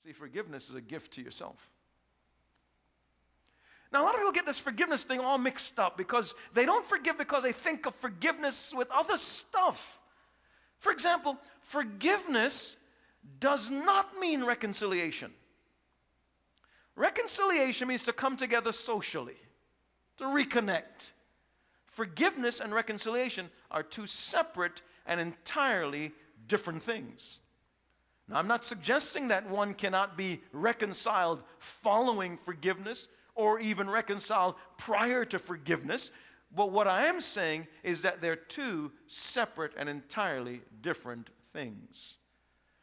See, forgiveness is a gift to yourself. Now, a lot of people get this forgiveness thing all mixed up because they don't forgive because they think of forgiveness with other stuff. For example, forgiveness does not mean reconciliation. Reconciliation means to come together socially, to reconnect. Forgiveness and reconciliation are two separate and entirely different things. Now, I'm not suggesting that one cannot be reconciled following forgiveness or even reconciled prior to forgiveness. But what I am saying is that they're two separate and entirely different things.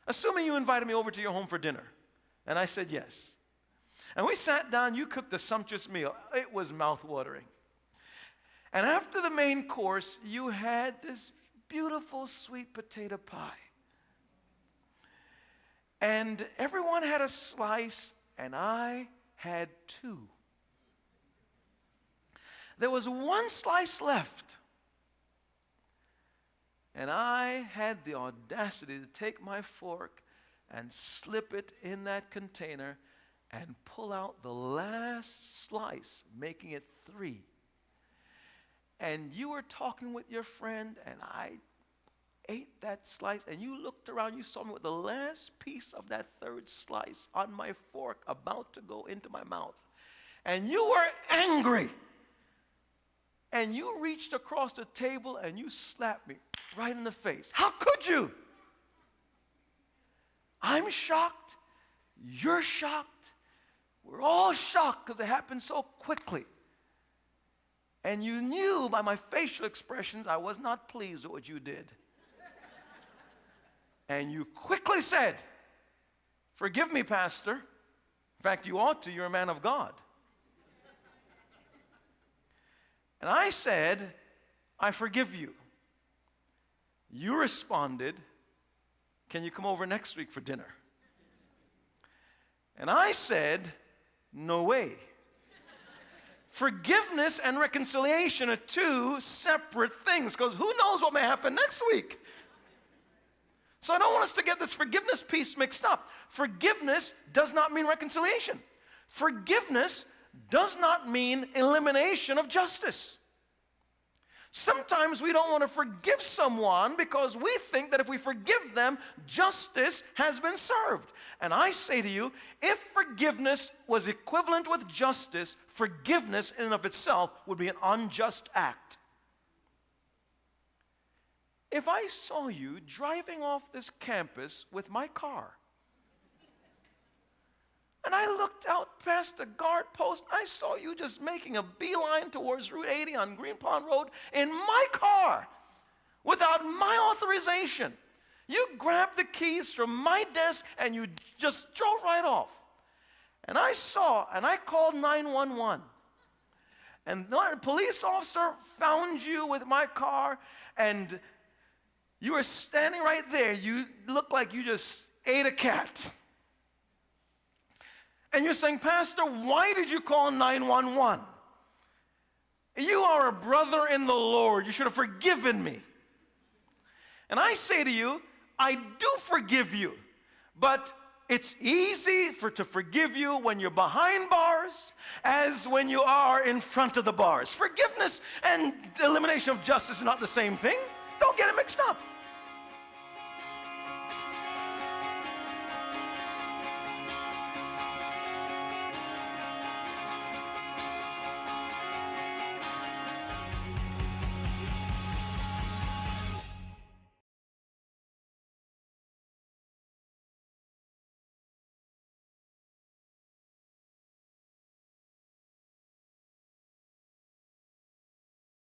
Assuming you invited me over to your home for dinner, and I said yes. And we sat down, you cooked a sumptuous meal. It was mouth-watering. And after the main course, you had this beautiful sweet potato pie. And everyone had a slice, and I had two. There was one slice left. And I had the audacity to take my fork and slip it in that container and pull out the last slice, making it 3. And you were talking with your friend, and I ate that slice, and you looked around, you saw me with the last piece of that 3rd slice on my fork about to go into my mouth. And you were angry. And you reached across the table and you slapped me right in the face. How could you? I'm shocked. You're shocked. We're all shocked because it happened so quickly. And you knew by my facial expressions I was not pleased with what you did. And you quickly said, "Forgive me, Pastor." In fact, you ought to. You're a man of God. And I said, "I forgive you." You responded, "Can you come over next week for dinner?" And I said, "No way." Forgiveness and reconciliation are two separate things because who knows what may happen next week. So I don't want us to get this forgiveness piece mixed up. Forgiveness does not mean reconciliation. Forgiveness does not mean elimination of justice. Sometimes we don't want to forgive someone because we think that if we forgive them, justice has been served. And I say to you, if forgiveness was equivalent with justice, forgiveness in and of itself would be an unjust act. If I saw you driving off this campus with my car, and I looked out past the guard post, I saw you just making a beeline towards Route 80 on Green Pond Road in my car without my authorization. You grabbed the keys from my desk and you just drove right off. And I saw, and I called 911. And the police officer found you with my car, and you were standing right there. You looked like you just ate a cat. And you're saying, "Pastor, why did you call 911? You are a brother in the Lord. You should have forgiven me." And I say to you, I do forgive you. But it's easy to forgive you when you're behind bars as when you are in front of the bars. Forgiveness and elimination of justice is not the same thing. Don't get it mixed up.